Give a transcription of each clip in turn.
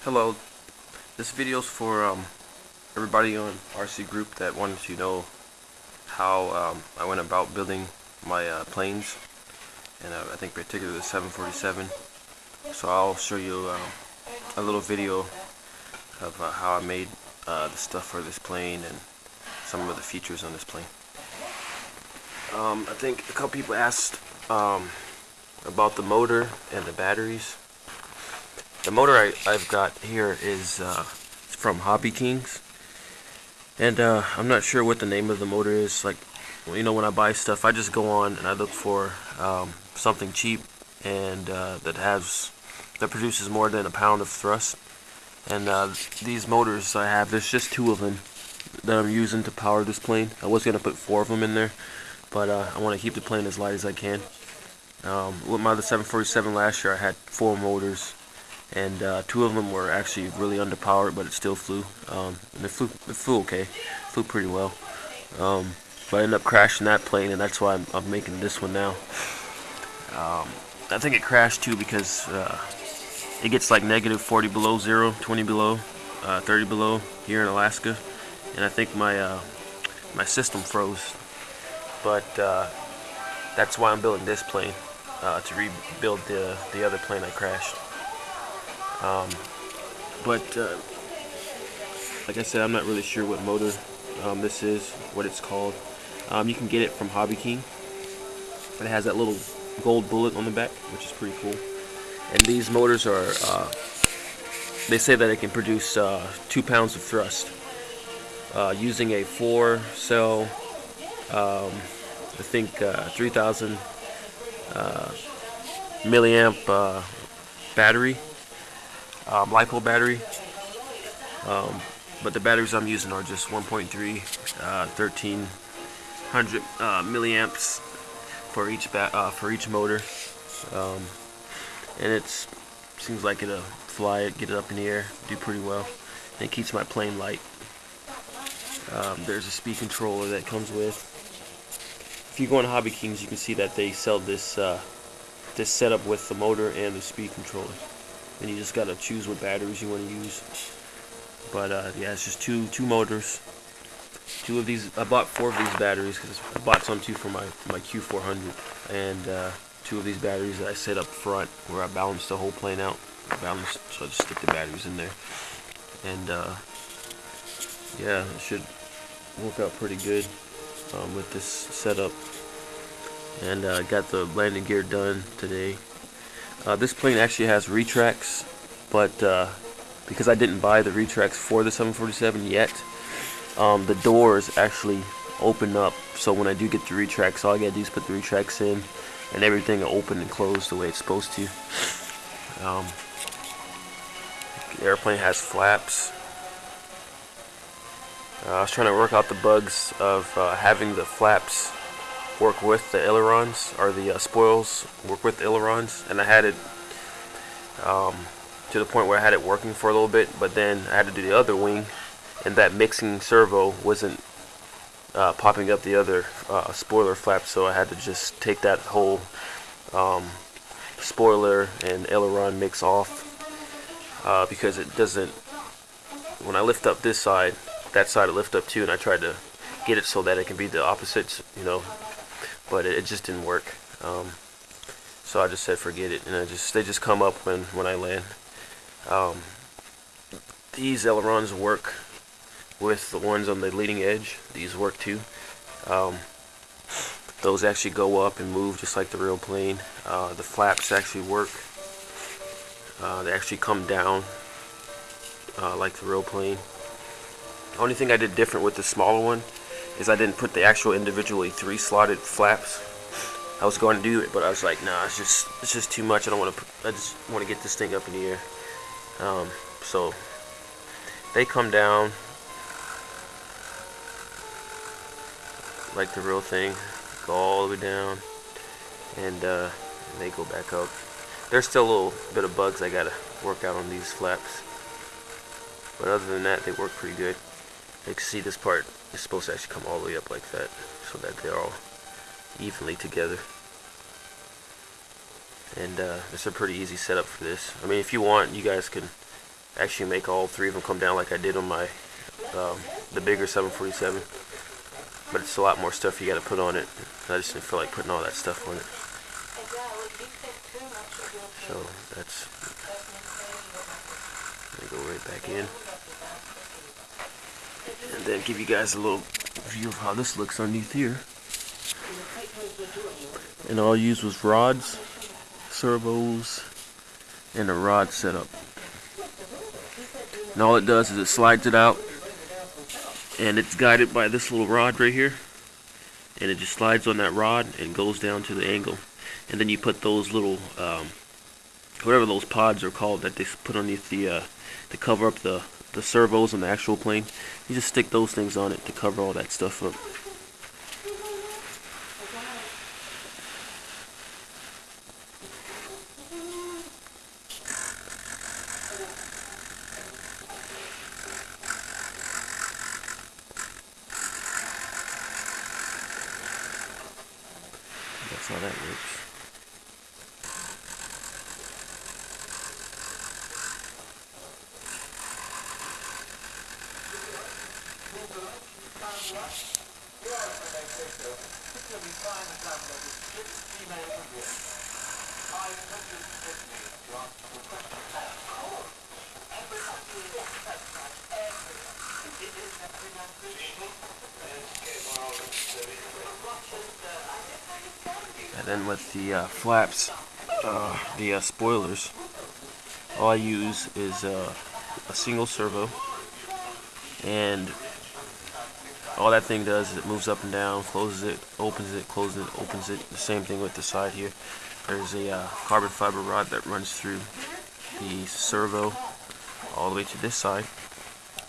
Hello, this video is for everybody on RC group that wanted to know how I went about building my planes, and I think particularly the 747. So I'll show you a little video of how I made the stuff for this plane and some of the features on this plane. I think a couple people asked about the motor and the batteries. The motor I've got here is from Hobby Kings, and I'm not sure what the name of the motor is. Like, you know, when I buy stuff, I just go on and I look for something cheap and that produces more than a pound of thrust. And these motors I have, there's just 2 of them that I'm using to power this plane. I was gonna put 4 of them in there, but I want to keep the plane as light as I can. With my other 747 last year, I had 4 motors. And 2 of them were actually really underpowered, but it still flew. And it flew okay, flew pretty well. But I ended up crashing that plane, and that's why I'm making this one now. I think it crashed too because it gets like negative 40 below zero, 20 below, 30 below here in Alaska, and I think my system froze. But that's why I'm building this plane, to rebuild the other plane I crashed. Like I said, I'm not really sure what motor this is, what it's called. You can get it from Hobby King. It has that little gold bullet on the back, which is pretty cool. And these motors are, they say that it can produce 2 pounds of thrust using a 4-cell, I think 3,000 milliamp battery. LiPo battery, but the batteries I'm using are just 1.3, 1,300 milliamps for each motor, and it seems like it'll fly it, get it up in the air, do pretty well, and it keeps my plane light. There's a speed controller that comes with. If you go on Hobby Kings, you can see that they sell this this setup with the motor and the speed controller. And you just gotta choose what batteries you want to use. But yeah, it's just two motors. 2 of these. I bought 4 of these batteries because I bought some too for my Q400, and 2 of these batteries that I set up front where I balanced the whole plane out. So I just stick the batteries in there, and yeah, it should work out pretty good with this setup. And got the landing gear done today. This plane actually has retracts, but because I didn't buy the retracts for the 747 yet, the doors actually open up. So when I do get the retracts, all I gotta do is put the retracts in, and everything will open and close the way it's supposed to. The airplane has flaps. I was trying to work out the bugs of having the flaps work with the ailerons, or the spoils work with the ailerons, and I had it to the point where I had it working for a little bit, but then I had to do the other wing, and that mixing servo wasn't popping up the other spoiler flap, so I had to just take that whole spoiler and aileron mix off, because it doesn't, when I lift up this side, that side will lift up too, and I tried to get it so that it can be the opposites, you know, but it just didn't work. So I just said forget it, and they just come up when I land. These ailerons work with the ones on the leading edge. These work too. Those actually go up and move just like the real plane. The flaps actually work. They actually come down like the real plane. The only thing I did different with the smaller one is I didn't put the actual individually 3 slotted flaps. I was going to do it, but I was like, nah, it's just too much. I just want to get this thing up in the air. So they come down like the real thing, go all the way down, and they go back up. There's still a little bit of bugs I gotta work out on these flaps, but other than that, they work pretty good. You can see this part is supposed to actually come all the way up like that, so that they're all evenly together. And it's a pretty easy setup for this. I mean, if you want, you guys can actually make all three of them come down like I did on my the bigger 747. But it's a lot more stuff you got to put on it. I just didn't feel like putting all that stuff on it. So that's, let me go right back in and then give you guys a little view of how this looks underneath here. And all I used was rods, servos, and a rod setup. And all it does is it slides it out, and it's guided by this little rod right here, and it just slides on that rod and goes down to the angle. And then you put those little whatever those pods are called that they put underneath the to cover up the servos on the actual plane. You just stick those things on it to cover all that stuff up. That's how that works. And then with the flaps, the spoilers, all I use is a single servo, and all that thing does is it moves up and down, closes it, opens it, closes it, opens it. The same thing with the side here. There's a carbon fiber rod that runs through the servo all the way to this side,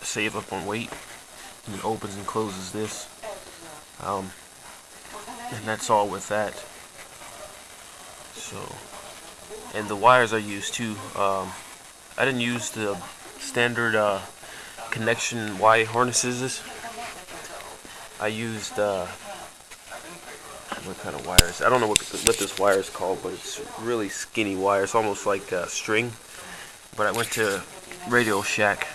save up on weight, and it opens and closes this. And that's all with that. So, and the wires I used too, I didn't use the standard connection Y harnesses. I used what kind of wires? I don't know what this wire is called, but it's really skinny wire. It's almost like string. But I went to Radio Shack,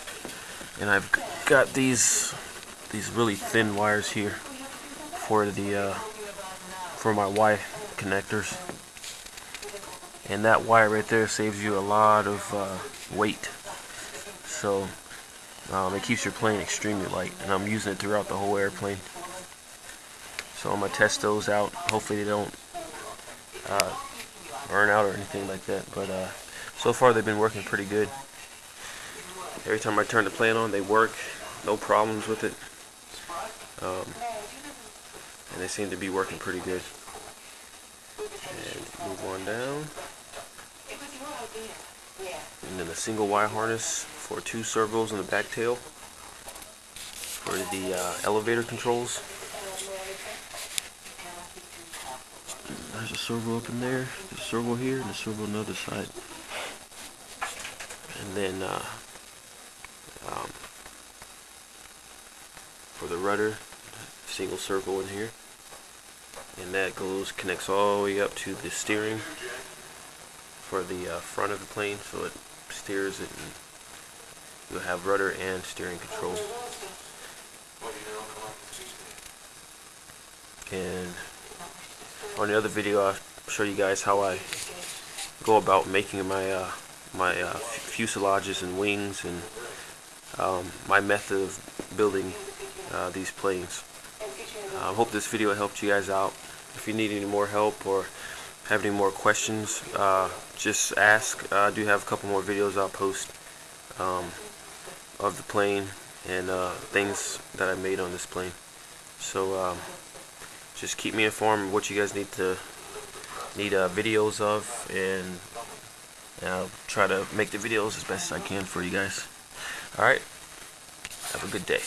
and I've got these really thin wires here for the for my Y connectors. And that wire right there saves you a lot of weight. So it keeps your plane extremely light, and I'm using it throughout the whole airplane. So I'm gonna test those out. Hopefully they don't burn out or anything like that. But so far they've been working pretty good. Every time I turn the plane on, they work. No problems with it. And they seem to be working pretty good. And move on down. And then a single wire harness for 2 servos in the back tail for the elevator controls. There's a servo up in there, there's a servo here, and a servo on the other side. And then for the rudder, single servo in here. And that connects all the way up to the steering for the front of the plane, so it steers it, and you'll have rudder and steering control. And on the other video, I'll show you guys how I go about making my fuselages and wings, and my method of building these planes. I hope this video helped you guys out. If you need any more help or have any more questions, just ask. I do have a couple more videos I'll post of the plane and things that I made on this plane. So just keep me informed of what you guys need videos of, and I'll try to make the videos as best as I can for you guys. Alright, have a good day.